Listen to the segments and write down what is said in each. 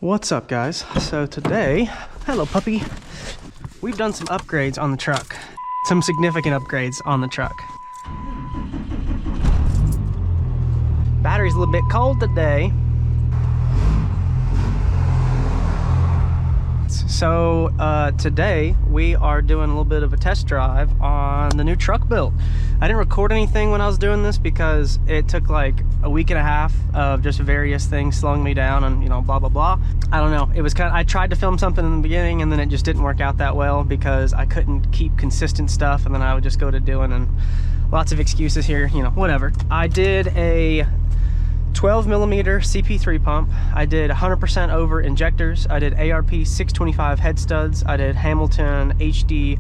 What's up, guys? So today, hello puppy, we've done some upgrades on the truck. Some significant upgrades on the truck. Battery's a little bit cold today. So today we are doing a little bit of a test drive on the new truck build. I didn't record anything when I was doing this because it took like a week and a half of just various things slowing me down and, you know, blah blah blah. I don't know, it was kind of, I tried to film something in the beginning and then it just didn't work out that well because I couldn't keep consistent stuff, and then I would just go to doing, and lots of excuses here, you know, whatever. I did a 12mm CP3 pump. I did 100% over injectors. I did ARP 625 head studs. I did Hamilton HD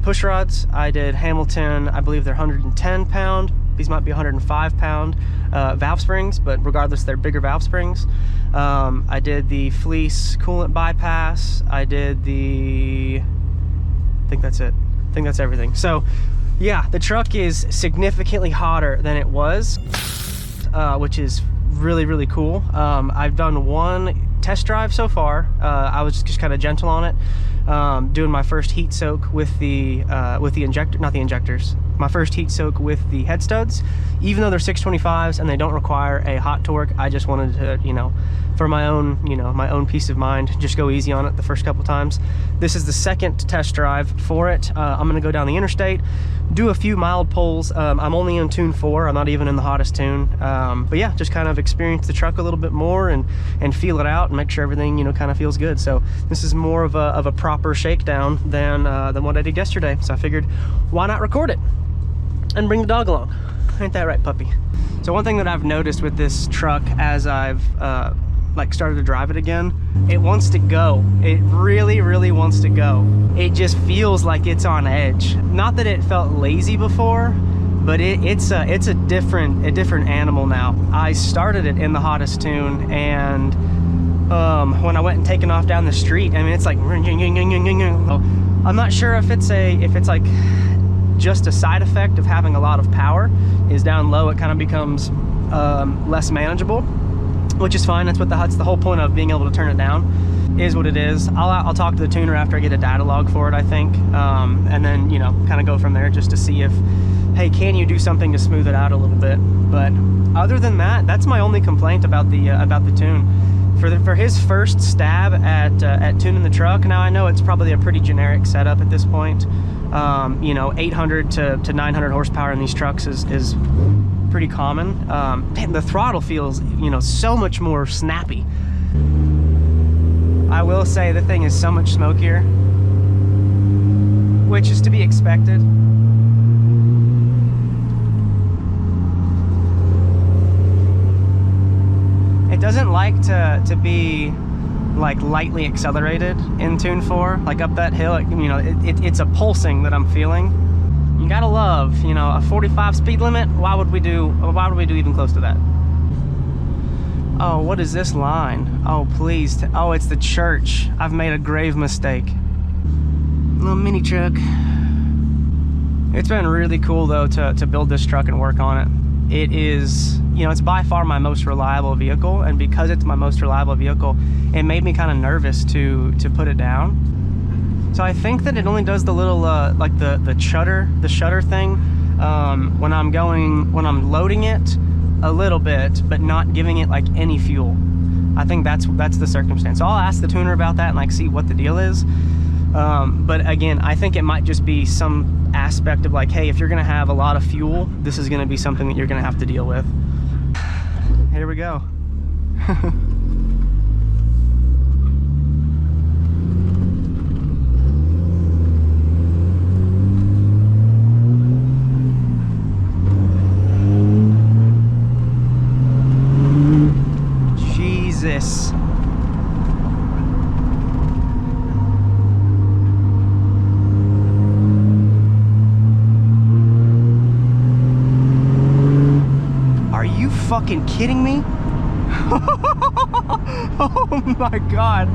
push rods. I did Hamilton, I believe they're 110 pound. These might be 105 pound valve springs, but regardless, they're bigger valve springs. I did the fleece coolant bypass. I did the, I think that's it. I think that's everything. So yeah, the truck is significantly hotter than it was. Which is really cool. I've done one test drive so far. I was just kind of gentle on it, doing my first heat soak with the injector, not the injectors, my first heat soak with the head studs. Even though they're 625s and they don't require a hot torque, I just wanted to, you know, for my own, you know, my own peace of mind, just go easy on it the first couple times. This is the second test drive for it. I'm gonna go down the interstate, do a few mild pulls. I'm only in tune 4. I'm not even in the hottest tune. But yeah, just kind of experience the truck a little bit more and feel it out and make sure everything, you know, kind of feels good. So this is more of a proper shakedown than what I did yesterday. So I figured, why not record it and bring the dog along? Ain't that right, puppy? So one thing that I've noticed with this truck as I've like started to drive it again, it wants to go. It really wants to go. It just feels like it's on edge. Not that it felt lazy before, but it's a different animal now. I started it in the hottest tune, and when I went and taken off down the street, I mean, it's like, I'm not sure if it's like just a side effect of having a lot of power. Is down low, it kind of becomes less manageable, which is fine. That's the whole point of being able to turn it down, is what it is. I'll talk to the tuner after I get a data log for it, I think, and then, you know, kind of go from there just to see if, hey, can you do something to smooth it out a little bit? But other than that, that's my only complaint about the tune. For his first stab at tuning the truck, now I know it's probably a pretty generic setup at this point. You know, 800 to 900 horsepower in these trucks is pretty common. The throttle feels, you know, so much more snappy. I will say the thing is so much smokier, which is to be expected. It doesn't like to be like lightly accelerated in tune 4, like up that hill. You know, it's a pulsing that I'm feeling. You gotta love, you know, a 45 speed limit. Why would we do even close to that? Oh, what is this line? Oh, please. Oh, it's the church. I've made a grave mistake. Little mini truck. It's been really cool though to build this truck and work on it. It is, you know, it's by far my most reliable vehicle, and because it's my most reliable vehicle, it made me kind of nervous to put it down. So I think that it only does the little like the shutter thing when I'm loading it a little bit, but not giving it like any fuel. I think that's the circumstance. So I'll ask the tuner about that and like see what the deal is. But again, I think it might just be some aspect of like, hey, if you're gonna have a lot of fuel, this is gonna be something that you're gonna have to deal with. Here we go. Jesus. Are you fucking kidding me? Oh my God.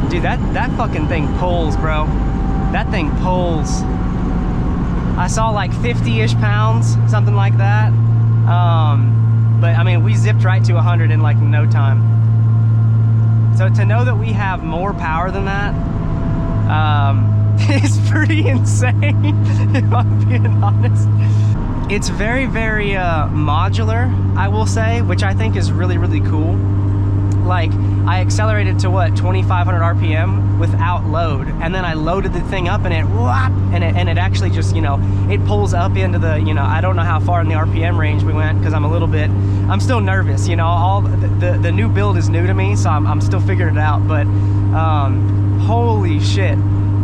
Dude, that fucking thing pulls, bro. That thing pulls. I saw like 50-ish pounds, something like that. But I mean, we zipped right to 100 in like no time. So to know that we have more power than that, is pretty insane, if I'm being honest. It's very, very modular, I will say, which I think is really, really cool. Like, I accelerated to what, 2,500 RPM without load, and then I loaded the thing up and it whop, and it actually just, you know, it pulls up into the, you know, I don't know how far in the RPM range we went, because I'm still nervous, you know. All the new build is new to me, so I'm still figuring it out. But holy shit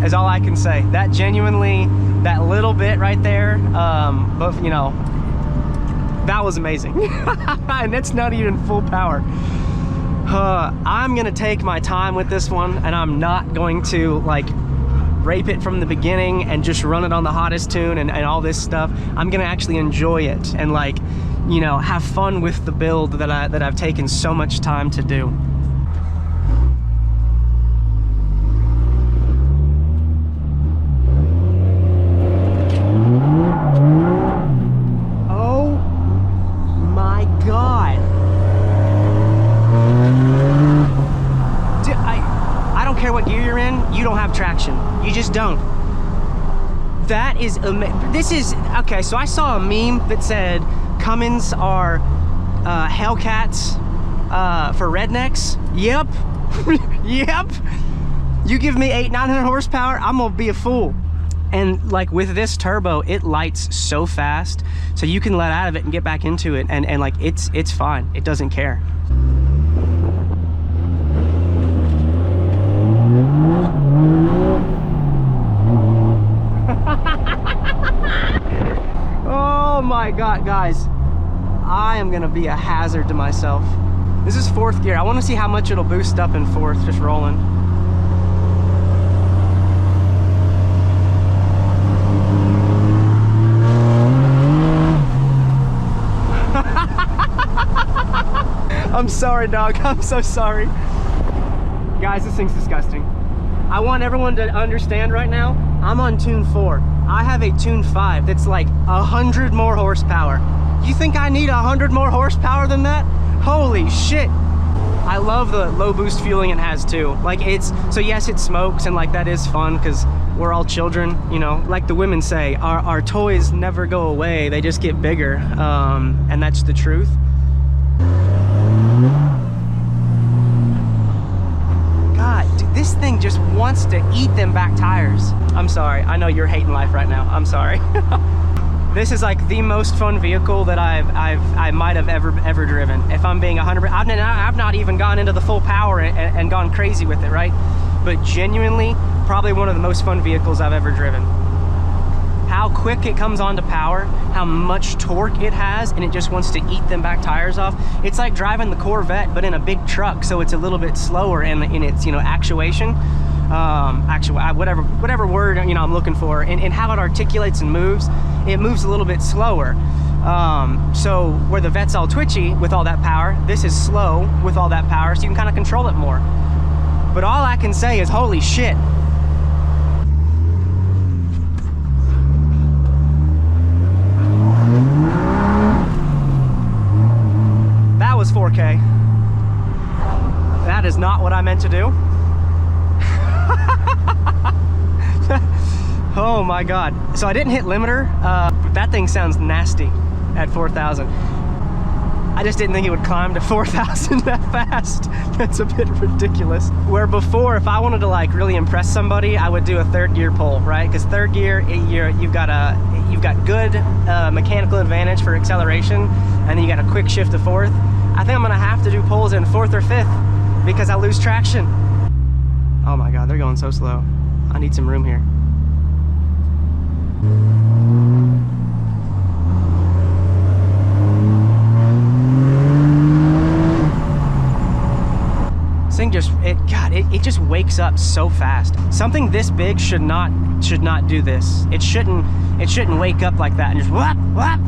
is all I can say. That genuinely, that little bit right there, but you know, that was amazing. And it's not even full power. I'm gonna take my time with this one, and I'm not going to like rape it from the beginning and just run it on the hottest tune and all this stuff. I'm gonna actually enjoy it and, like, you know, have fun with the build that I've taken so much time to do. Oh my God. I don't care what gear you're in, you don't have traction. You just don't. That is this is okay. So I saw a meme that said Cummins are Hellcats for rednecks. Yep. Yep. You give me 800-900 horsepower, I'm gonna be a fool. And like with this turbo, it lights so fast, so you can let out of it and get back into it, and like it's fine. It doesn't care. Oh my God, guys, I am gonna be a hazard to myself. This is 4th gear. I want to see how much it'll boost up in 4th, just rolling. I'm sorry, dog. I'm so sorry. Guys, this thing's disgusting. I want everyone to understand right now, I'm on tune 4. I have a tune 5 that's like 100 more horsepower. You think I need 100 more horsepower than that? Holy shit. I love the low boost fueling it has too. Like, it's, so yes, it smokes, and like that is fun because we're all children, you know. Like the women say, our toys never go away, they just get bigger. And that's the truth. God, dude, this thing just wants to eat them back tires. I'm sorry, I know you're hating life right now, I'm sorry. This is like the most fun vehicle that I might have ever driven. If I'm being 100%, I've not even gone into the full power and gone crazy with it, right? But genuinely, probably one of the most fun vehicles I've ever driven. How quick it comes onto power, how much torque it has, and it just wants to eat them back tires off. It's like driving the Corvette, but in a big truck, so it's a little bit slower in its, you know, actuation. Whatever word, you know, I'm looking for, and how it articulates and moves, it moves a little bit slower. So where the Vet's all twitchy with all that power, this is slow with all that power, so you can kind of control it more. But all I can say is, holy shit. That was 4K. That is not what I meant to do. Oh my God. So I didn't hit limiter, but that thing sounds nasty at 4,000. I just didn't think it would climb to 4,000 that fast. That's a bit ridiculous. Where before, if I wanted to like really impress somebody, I would do a 3rd gear pull, right? Because 3rd gear, you've got good mechanical advantage for acceleration, and then you got a quick shift to 4th. I think I'm gonna have to do pulls in 4th or 5th because I lose traction. Oh my God, they're going so slow. I need some room here. This thing just, it just wakes up so fast. Something this big should not do this. It shouldn't wake up like that and just whap, whap.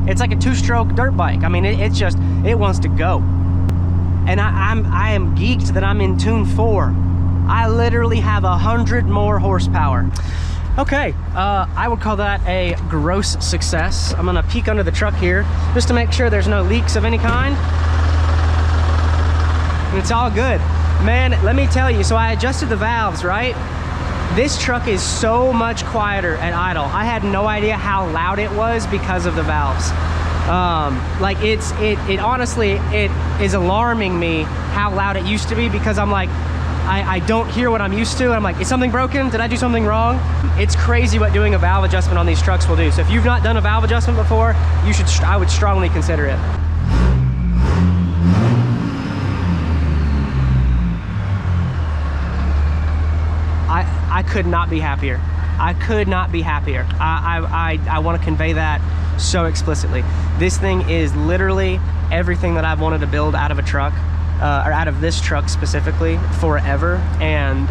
It's like a 2-stroke dirt bike. I mean, it wants to go. And I am geeked that I'm in tune 4. I literally have 100 more horsepower. Okay, I would call that a gross success. I'm gonna peek under the truck here just to make sure there's no leaks of any kind. And it's all good. Man, let me tell you, so I adjusted the valves, right? This truck is so much quieter at idle. I had no idea how loud it was because of the valves. Like it honestly, it is alarming me how loud it used to be, because I'm like, I don't hear what I'm used to. I'm like, is something broken? Did I do something wrong? It's crazy what doing a valve adjustment on these trucks will do. So if you've not done a valve adjustment before, you should, I would strongly consider it. I could not be happier. I could not be happier. I want to convey that so explicitly. This thing is literally everything that I've wanted to build out of a truck. Or out of this truck specifically, forever. And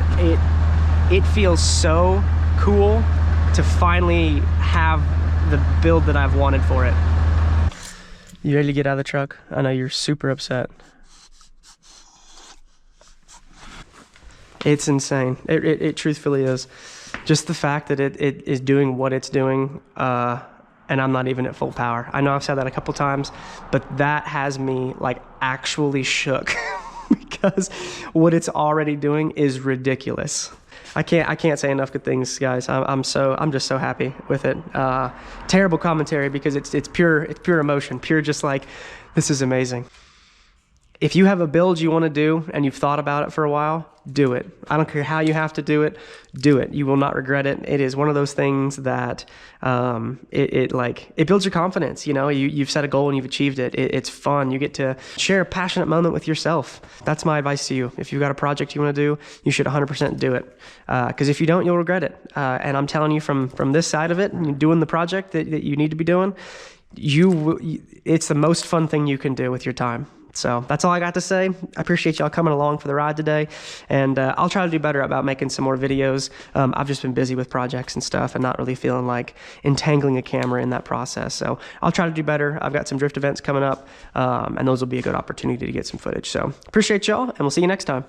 it feels so cool to finally have the build that I've wanted for it. You ready to get out of the truck? I know you're super upset. It's insane. It truthfully is. Just the fact that it is doing what it's doing, and I'm not even at full power. I know I've said that a couple times, but that has me like actually shook because what it's already doing is ridiculous. I can't say enough good things, guys. I'm just so happy with it. Terrible commentary, because it's pure emotion, pure just like, this is amazing. If you have a build you want to do and you've thought about it for a while, do it. I don't care how you have to do it. Do it. You will not regret it. It is one of those things that it builds your confidence. You know, you've set a goal and you've achieved it. It's fun. You get to share a passionate moment with yourself. That's my advice to you. If you've got a project you want to do, you should 100% do it. Because if you don't, you'll regret it. And I'm telling you from this side of it, doing the project that you need to be doing, it's the most fun thing you can do with your time. So that's all I got to say. I appreciate y'all coming along for the ride today, and I'll try to do better about making some more videos. I've just been busy with projects and stuff and not really feeling like entangling a camera in that process. So I'll try to do better. I've got some drift events coming up, and those will be a good opportunity to get some footage. So appreciate y'all, and we'll see you next time.